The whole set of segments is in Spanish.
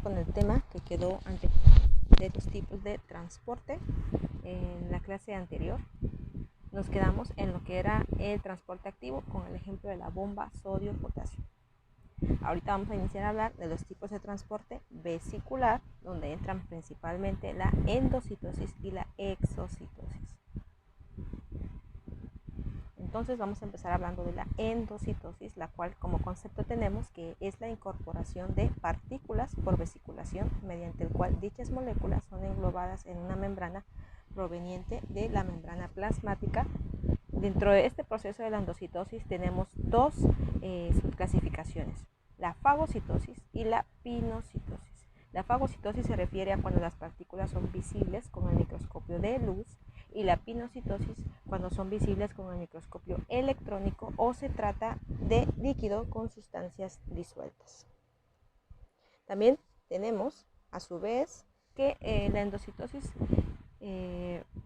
con el tema que quedó antes de los tipos de transporte. En la clase anterior nos quedamos en lo que era el transporte activo con el ejemplo de la bomba sodio-potasio. Ahorita vamos a iniciar a hablar de los tipos de transporte vesicular, donde entran principalmente la endocitosis y la exocitosis. Entonces vamos a empezar hablando de la endocitosis, la cual como concepto tenemos que es la incorporación de partículas por vesiculación, mediante el cual dichas moléculas son englobadas en una membrana proveniente de la membrana plasmática. Dentro de este proceso de la endocitosis tenemos dos subclasificaciones, la fagocitosis y la pinocitosis. La fagocitosis se refiere a cuando las partículas son visibles con el microscopio de luz, y la pinocitosis cuando son visibles con el microscopio electrónico o se trata de líquido con sustancias disueltas. También tenemos a su vez que la endocitosis,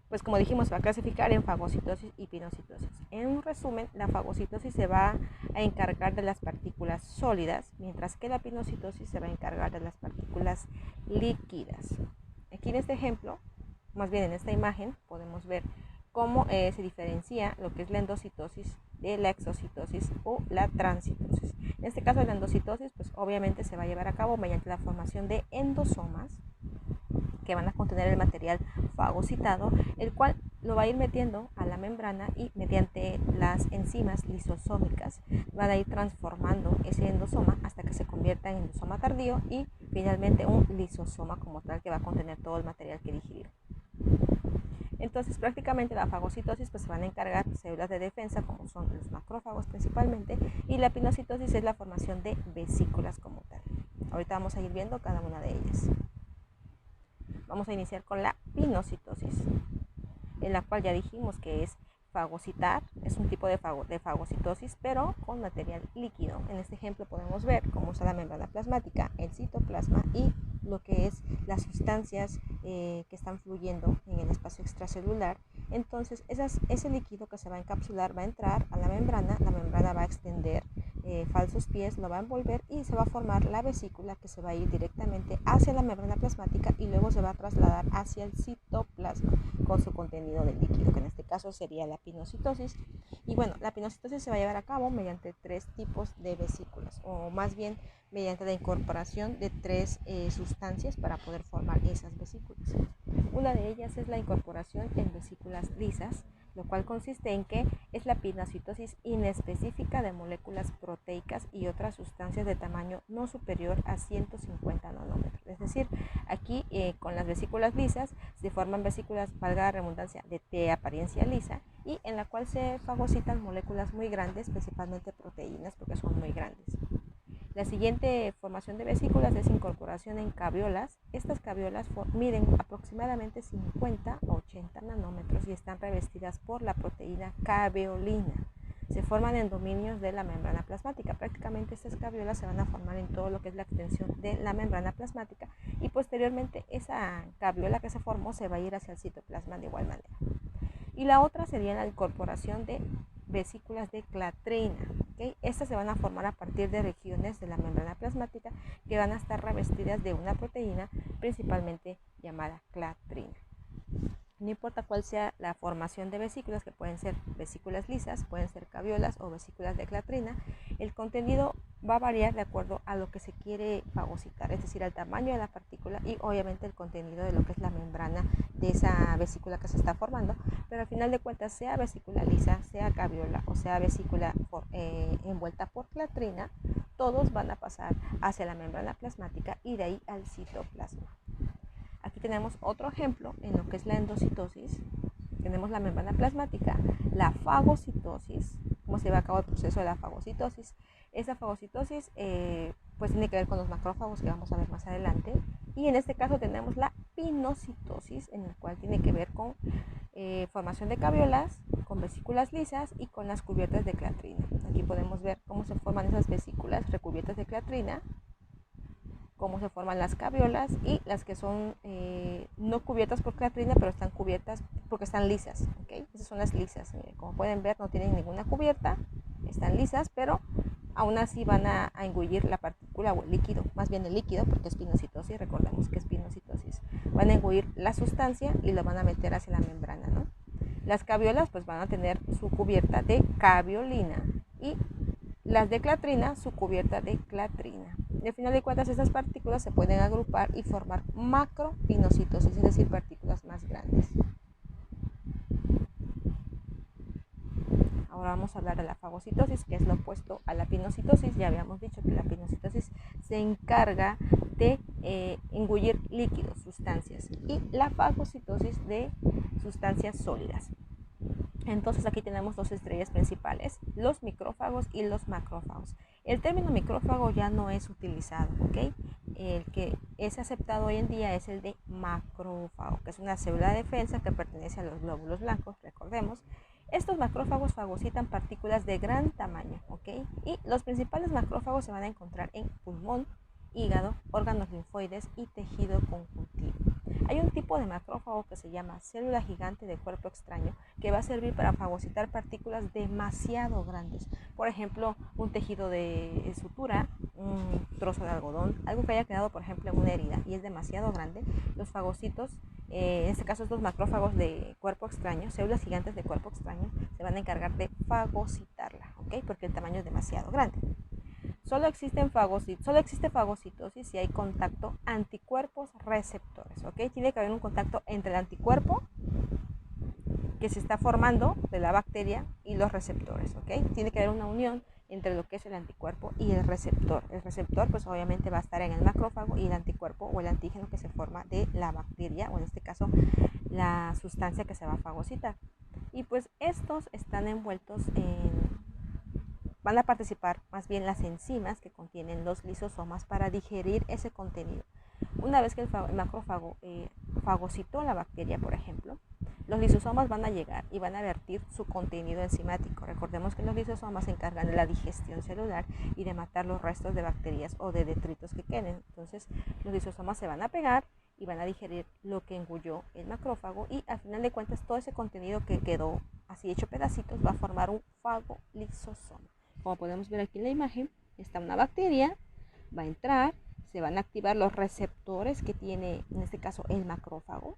pues como dijimos, va a clasificar en fagocitosis y pinocitosis. En un resumen, la fagocitosis se va a encargar de las partículas sólidas, mientras que la pinocitosis se va a encargar de las partículas líquidas. Aquí en este ejemplo, más bien en esta imagen, podemos ver cómo se diferencia lo que es la endocitosis de la exocitosis o la transitosis. En este caso, la endocitosis, pues obviamente se va a llevar a cabo mediante la formación de endosomas que van a contener el material fagocitado, el cual lo va a ir metiendo a la membrana y mediante las enzimas lisosómicas van a ir transformando ese endosoma hasta que se convierta en endosoma tardío y finalmente un lisosoma como tal que va a contener todo el material que digerir. Entonces prácticamente la fagocitosis pues se van a encargar células de defensa como son los macrófagos principalmente, y la pinocitosis es la formación de vesículas como tal. Ahorita vamos a ir viendo cada una de ellas. Vamos a iniciar con la pinocitosis, en la cual ya dijimos que es fagocitar, es un tipo de fagocitosis, pero con material líquido. En este ejemplo podemos ver cómo está la membrana plasmática, el citoplasma y lo que es las sustancias que están fluyendo en el espacio extracelular. Entonces ese líquido que se va a encapsular va a entrar a la membrana va a extender falsos pies, lo va a envolver y se va a formar la vesícula que se va a ir directamente hacia la membrana plasmática y luego se va a trasladar hacia el citoplasma con su contenido de líquido, que en este caso sería la pinocitosis. Y bueno, la pinocitosis se va a llevar a cabo mediante tres tipos de vesículas, o más bien mediante la incorporación de tres sustancias para poder formar esas vesículas. Una de ellas es la incorporación en vesículas lisas, lo cual consiste en que es la pinocitosis inespecífica de moléculas proteicas y otras sustancias de tamaño no superior a 150 nanómetros. Es decir, aquí con las vesículas lisas se forman vesículas, valga la redundancia, de apariencia lisa, y en la cual se fagocitan moléculas muy grandes, principalmente proteínas, porque son muy grandes. La siguiente formación de vesículas es incorporación en caviolas. Estas caviolas miden aproximadamente 50 a 80 nanómetros y están revestidas por la proteína caveolina. Se forman en dominios de la membrana plasmática. Prácticamente estas caviolas se van a formar en todo lo que es la extensión de la membrana plasmática y posteriormente esa caviola que se formó se va a ir hacia el citoplasma de igual manera. Y la otra sería la incorporación de vesículas de clatrina. ¿Okay? Estas se van a formar a partir de regiones de la membrana plasmática que van a estar revestidas de una proteína principalmente llamada clatrina. No importa cuál sea la formación de vesículas, que pueden ser vesículas lisas, pueden ser caviolas o vesículas de clatrina, el contenido va a variar de acuerdo a lo que se quiere fagocitar, es decir, al tamaño de la partícula y obviamente el contenido de lo que es la membrana de esa vesícula que se está formando, pero al final de cuentas, sea vesícula lisa, sea caviola o sea vesícula envuelta por clatrina, todos van a pasar hacia la membrana plasmática y de ahí al citoplasma. Aquí tenemos otro ejemplo en lo que es la endocitosis. Tenemos la membrana plasmática, la fagocitosis, cómo se lleva a cabo el proceso de la fagocitosis. Esa fagocitosis pues tiene que ver con los macrófagos, que vamos a ver más adelante. Y en este caso tenemos la pinocitosis, en la cual tiene que ver con formación de caviolas, con vesículas lisas y con las cubiertas de clatrina. Aquí podemos ver cómo se forman esas vesículas recubiertas de clatrina, cómo se forman las caviolas y las que son no cubiertas por clatrina, pero están cubiertas porque están lisas. ¿Okay? Esas son las lisas. Miren, como pueden ver, no tienen ninguna cubierta, están lisas, pero aún así van a engullir partícula o el líquido, más bien el líquido, porque es pinocitosis, recordemos que es pinocitosis. Van a engullir la sustancia y lo van a meter hacia la membrana, ¿no? Las caviolas pues van a tener su cubierta de caviolina y las de clatrina su cubierta de clatrina. Y al final de cuentas estas partículas se pueden agrupar y formar macropinocitosis, es decir, partículas más grandes. Ahora vamos a hablar de la fagocitosis, que es lo opuesto a la pinocitosis. Ya habíamos dicho que la pinocitosis se encarga de engullir líquidos, sustancias, y la fagocitosis de sustancias sólidas. Entonces aquí tenemos dos estrellas principales, los micrófagos y los macrófagos. El término micrófago ya no es utilizado, ¿ok? El que es aceptado hoy en día es el de macrófago, que es una célula de defensa que pertenece a los glóbulos blancos, recordemos. Estos macrófagos fagocitan partículas de gran tamaño, ¿ok? Y los principales macrófagos se van a encontrar en pulmón, hígado, órganos linfoides y tejido conjuntivo. Hay un tipo de macrófago que se llama célula gigante de cuerpo extraño que va a servir para fagocitar partículas demasiado grandes. Por ejemplo, un tejido de sutura, un trozo de algodón, algo que haya quedado, por ejemplo, en una herida y es demasiado grande. Los fagocitos, en este caso estos macrófagos de cuerpo extraño, células gigantes de cuerpo extraño, se van a encargar de fagocitarla, ¿ok? Porque el tamaño es demasiado grande. Solo existe fagocitosis si hay contacto anticuerpos receptores, ¿ok? Tiene que haber un contacto entre el anticuerpo que se está formando de la bacteria y los receptores, ¿ok? Tiene que haber una unión entre lo que es el anticuerpo y el receptor. El receptor pues obviamente va a estar en el macrófago y el anticuerpo o el antígeno que se forma de la bacteria o en este caso la sustancia que se va a fagocitar. Y pues estos están envueltos van a participar más bien las enzimas que contienen los lisosomas para digerir ese contenido. Una vez que el macrófago fagocitó la bacteria, por ejemplo, los lisosomas van a llegar y van a vertir su contenido enzimático. Recordemos que los lisosomas se encargan de la digestión celular y de matar los restos de bacterias o de detritos que queden. Entonces, los lisosomas se van a pegar y van a digerir lo que engulló el macrófago y al final de cuentas todo ese contenido que quedó así hecho pedacitos va a formar un fagolisosoma. Como podemos ver aquí en la imagen, está una bacteria, va a entrar, se van a activar los receptores que tiene, en este caso, el macrófago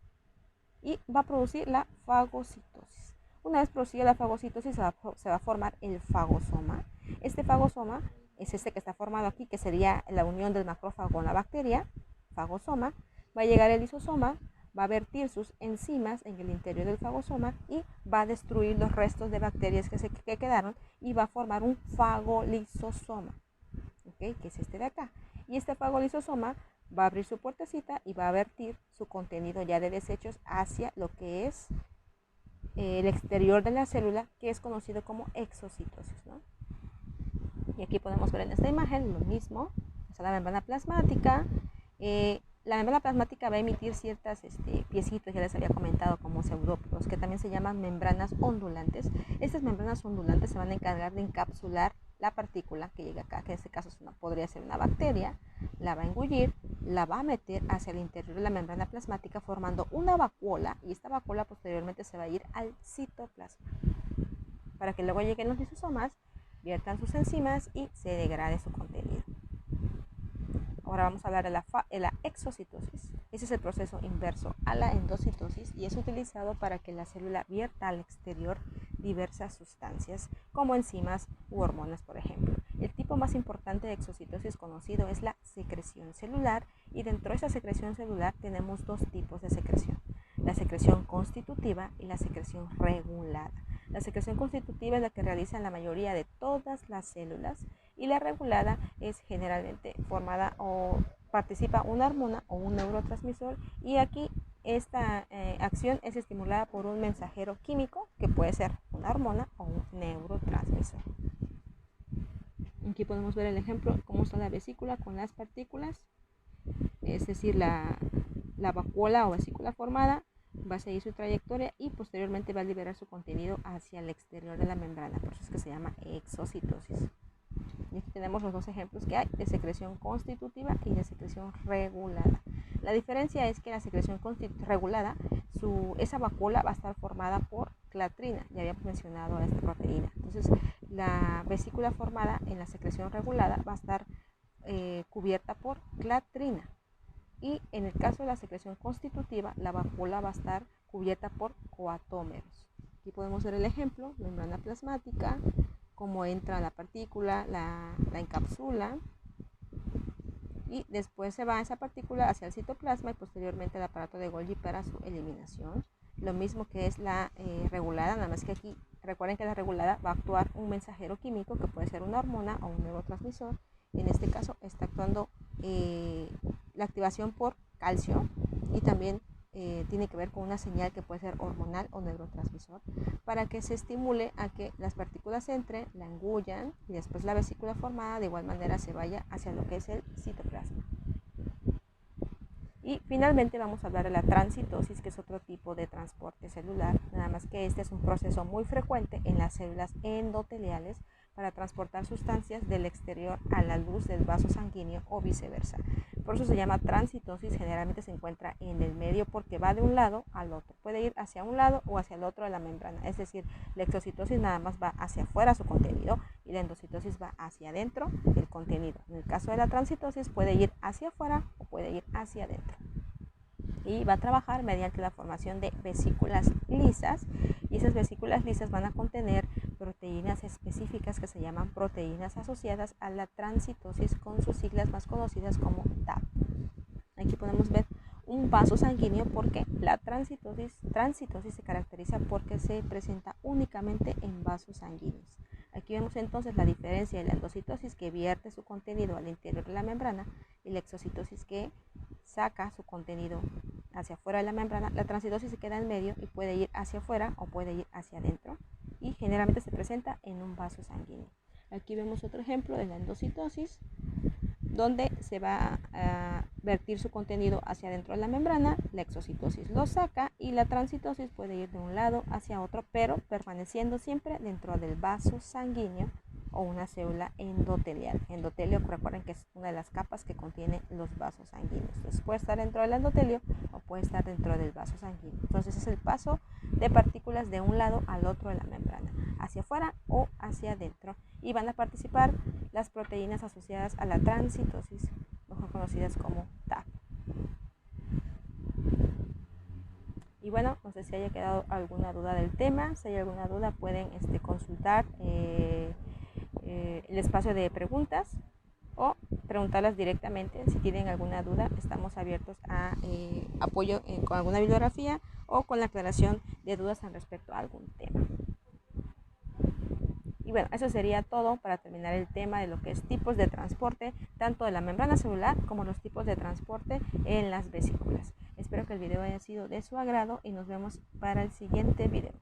y va a producir la fagocitosis. Una vez producida la fagocitosis, se va a formar el fagosoma. Este fagosoma es este que está formado aquí, que sería la unión del macrófago con la bacteria, fagosoma. Va a llegar el lisosoma, va a vertir sus enzimas en el interior del fagosoma y va a destruir los restos de bacterias que quedaron y va a formar un fagolisosoma, ¿okay? Que es este de acá. Y este fagolisosoma va a abrir su puertecita y va a vertir su contenido ya de desechos hacia lo que es el exterior de la célula, que es conocido como exocitosis, ¿no? Y aquí podemos ver en esta imagen lo mismo, es la membrana plasmática. La membrana plasmática va a emitir ciertas piecitos, ya les había comentado, como pseudópodos, que también se llaman membranas ondulantes. Estas membranas ondulantes se van a encargar de encapsular la partícula que llega acá, que en este caso podría ser una bacteria, la va a engullir, la va a meter hacia el interior de la membrana plasmática formando una vacuola y esta vacuola posteriormente se va a ir al citoplasma para que luego lleguen los lisosomas, viertan sus enzimas y se degrade su contenido. Ahora vamos a hablar de la exocitosis. Ese es el proceso inverso a la endocitosis y es utilizado para que la célula vierta al exterior diversas sustancias como enzimas u hormonas, por ejemplo. El tipo más importante de exocitosis conocido es la secreción celular y dentro de esa secreción celular tenemos dos tipos de secreción, la secreción constitutiva y la secreción regulada. La secreción constitutiva es la que realizan la mayoría de todas las células y la regulada es generalmente formada o participa una hormona o un neurotransmisor y aquí esta acción es estimulada por un mensajero químico que puede ser una hormona o un neurotransmisor. Aquí podemos ver el ejemplo, cómo está la vesícula con las partículas, es decir, la vacuola o vesícula formada va a seguir su trayectoria y posteriormente va a liberar su contenido hacia el exterior de la membrana, por eso es que se llama exocitosis. Y aquí tenemos los dos ejemplos que hay de secreción constitutiva y de secreción regulada. La diferencia es que la secreción regulada, esa vacuola va a estar formada por clatrina, ya habíamos mencionado esta proteína. Entonces, la vesícula formada en la secreción regulada va a estar cubierta por clatrina. Y en el caso de la secreción constitutiva, la vacuola va a estar cubierta por coatómeros. Aquí podemos ver el ejemplo, membrana plasmática, cómo entra la partícula, la encapsula, y después se va esa partícula hacia el citoplasma y posteriormente el aparato de Golgi para su eliminación. Lo mismo que es la regulada, nada más que aquí recuerden que la regulada va a actuar un mensajero químico que puede ser una hormona o un neurotransmisor. En este caso está actuando la activación por calcio y también tiene que ver con una señal que puede ser hormonal o neurotransmisor para que se estimule a que las partículas entren, la engullan y después la vesícula formada de igual manera se vaya hacia lo que es el citoplasma. Y finalmente vamos a hablar de la transcitosis, que es otro tipo de transporte celular, nada más que este es un proceso muy frecuente en las células endoteliales para transportar sustancias del exterior a la luz del vaso sanguíneo o viceversa. Por eso se llama transcitosis, generalmente se encuentra en el medio porque va de un lado al otro. Puede ir hacia un lado o hacia el otro de la membrana, es decir, la exocitosis nada más va hacia afuera su contenido y la endocitosis va hacia adentro el contenido. En el caso de la transcitosis puede ir hacia afuera o puede ir hacia adentro. Y va a trabajar mediante la formación de vesículas lisas y esas vesículas lisas van a contener proteínas específicas que se llaman proteínas asociadas a la transcitosis con sus siglas más conocidas como TAP. Aquí podemos ver un vaso sanguíneo porque la transcitosis se caracteriza porque se presenta únicamente en vasos sanguíneos. Aquí vemos entonces la diferencia de la endocitosis que vierte su contenido al interior de la membrana y la exocitosis que saca su contenido hacia afuera de la membrana. La transcitosis se queda en medio y puede ir hacia afuera o puede ir hacia adentro y generalmente se presenta en un vaso sanguíneo. Aquí vemos otro ejemplo de la endocitosis donde se va a vertir su contenido hacia adentro de la membrana, la exocitosis lo saca y la transcitosis puede ir de un lado hacia otro, pero permaneciendo siempre dentro del vaso sanguíneo o una célula endotelial. Endotelio, recuerden que es una de las capas que contiene los vasos sanguíneos. Entonces puede estar dentro del endotelio o puede estar dentro del vaso sanguíneo. Entonces es el paso de partículas de un lado al otro de la membrana, hacia afuera o hacia adentro. Y van a participar las proteínas asociadas a la transcitosis, mejor conocidas como TAP. Y bueno, no sé si haya quedado alguna duda del tema. Si hay alguna duda pueden consultar el espacio de preguntas o preguntarlas directamente. Si tienen alguna duda, estamos abiertos a apoyo con alguna bibliografía o con la aclaración de dudas al respecto a algún tema. Y bueno, eso sería todo para terminar el tema de lo que es tipos de transporte, tanto de la membrana celular como los tipos de transporte en las vesículas. Espero que el video haya sido de su agrado y nos vemos para el siguiente video.